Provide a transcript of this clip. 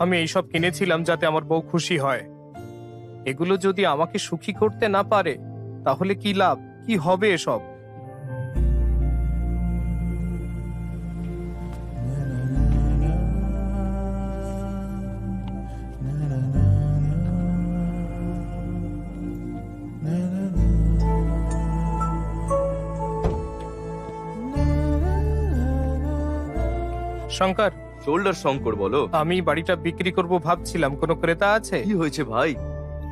আমি এইসব কিনেছিলাম যাতে আমার বউ খুশি হয়। এগুলো যদি আমাকে সুখী করতে না পারে তাহলে কি লাভ, কি হবে এসব? শঙ্কর, শোল্ডার শঙ্কর, বলো। আমি বাড়িটা বিক্রি করব ভাবছিলাম, কোনো ক্রেতা আছে? কি হয়েছে ভাই?